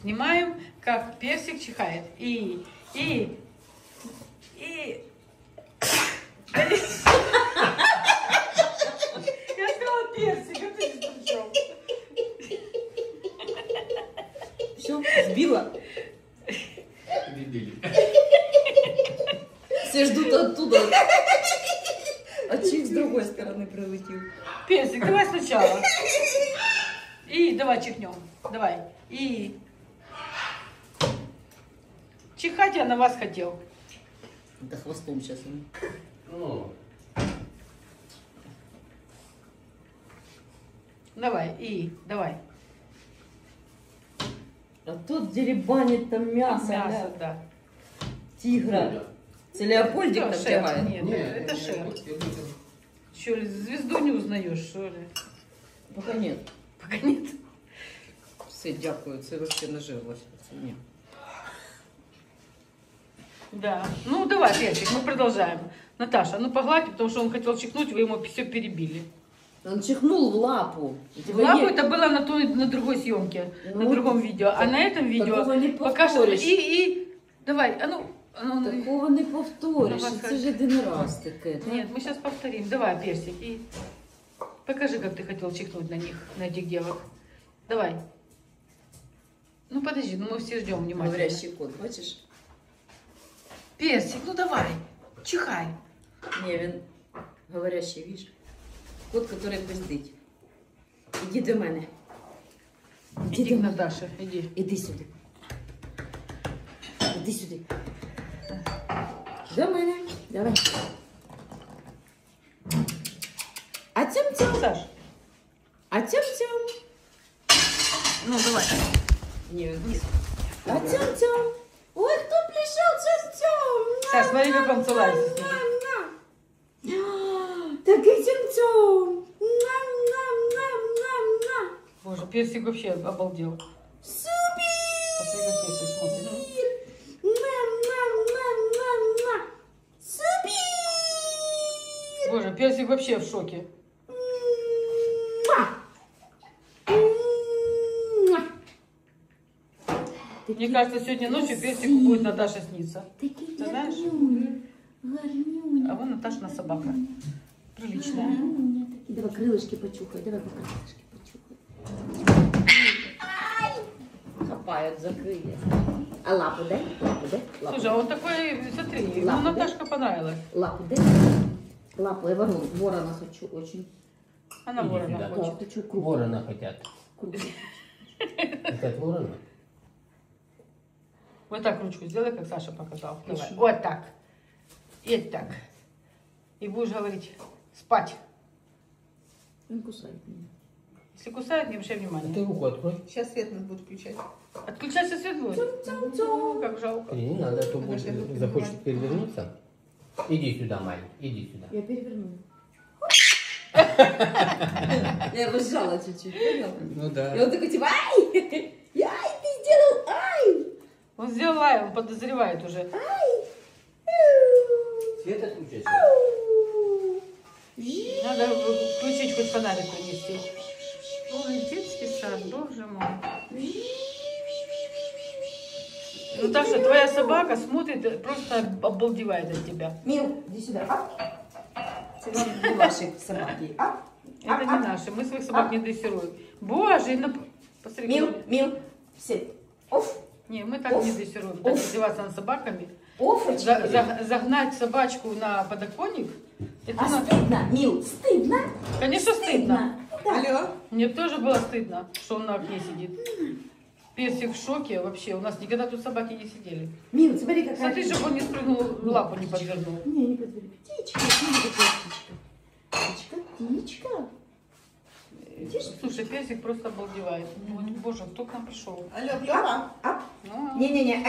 Снимаем, как Персик чихает. Я сказала Персик, а ты здесь при чем? Все, сбила. Видели. Все ждут оттуда. А чих с другой стороны прилетел. Персик, давай сначала. И давай чихнем. Давай. И чихать я на вас хотел. Да хвостом сейчас. Ну, Давай. И давай. А тут деребанит там мясо. Мясо, да. Тигра. Это Леопольдик там Шер. тягает. Нет, это шер. Что ли, звезду не узнаешь, что ли? Пока нет. Пока нет. Все, дякую, це вообще нажилось. Ні. Да. Ну, давай, Персик, мы продолжаем. Наташа, ну погладь, потому что он хотел чихнуть, вы ему все перебили. Он чихнул в лапу. В лапу это было на другой съемке, Ну, на другом видео. А на этом видео такого не пока что... повторишь. И давай, а ну... Такого не повториш. Давай, Це ж один раз таке. Да? Нет, мы сейчас повторим. Давай, Персик, и покажи, как ты хотел чихнуть на них, на этих девок. Давай. Ну подожди, ну мы все ждем внимательно. Говорящий кот, бачиш? Персик, ну давай, чихай. Ні, він говорящий, видиш? Кот, який пиздить. Іди до мене. Иди к Наташе, иди. Іди сюди. Іди сюди. До мене. Давай. А цьом-цьом. Саш, А цьом-цьом. ну давай. Ні, вниз. А цьом-цьом. Ой, хто прийшов цьом-цьом? Саш, смотри, как он целуется с ними. Такий цьом-цьом. Нам-нам-нам-нам-нам. Боже, Персик вообще обалдел. Супер! Посмотри, как Персик смотрит. Нам-нам-нам-нам-нам. Супер! Боже, Персик вообще в шоке. Мне кажется, сегодня ночью Персику будет Наташа сниться. Такий Ты знаешь? гарнюня. Гарнюня. А вон Наташина собака. Приличная. Гарнюня такий. Давай крылышки почухай. Давай пока крылышки почухай. Хапают, закрыли. А лапу дай? Лапу дай? Лапу. Слушай, а он такой, смотри, ему Лапу, да? Наташка понравилась. Лапу дай? Лапу, я ворона хочу очень. Она Иди ворона сюда. Да, хочет. хочу круг. ворона хотят. Круг. Хотят ворона? Вот так ручку сделай, как Саша показал. Давай. Хорошо. Вот так. И так. И будешь говорить спать. Он кусает меня. Если кусает, не обращай А ты внимания. руку открой. Сейчас свет надо будет включать. Отключайся свет будет. Ну, как жалко. Не надо, а то будет, Подожди, руки захочет перевернуться. Иди сюда, Майя, иди сюда. Я переверну. Я его сжала чуть-чуть, понял? Ну И да. он такой типа, ай! Ай, ты сделал, ай! Он сделал лай, он подозревает уже. Свет отключайся. Надо включить хоть фонарик принести. Ой, детский сад, боже мой. Наташа, твоя собака смотрит, просто обалдевает от тебя. Мил, иди сюда. А? Это не ваши собаки. А? Это не наши, мы своих собак не дрессируем. Боже, посмотри. Мил, какой- Мил, все. Оф, Не, мы так не дрессируем. Так издеваться над собаками. офочка. Загнать собачку на подоконник. Это А стыдно, Мил, стыдно? Конечно, стыдно. Да. Алло? Мне тоже было стыдно, что он на окне сидит. Персик в шоке вообще. У нас никогда тут собаки не сидели. Мил, смотри, какая Смотри, чтобы он не спрыгнул, лапу не подвернул. Не, не подбери. Птичка, смотри, какая птичка. Птичка, птичка. Слушай, Персик просто обалдевает. Ну, вот, боже, кто к нам пришел? Алло, Лёва? Ап. Ну, Не-не-не,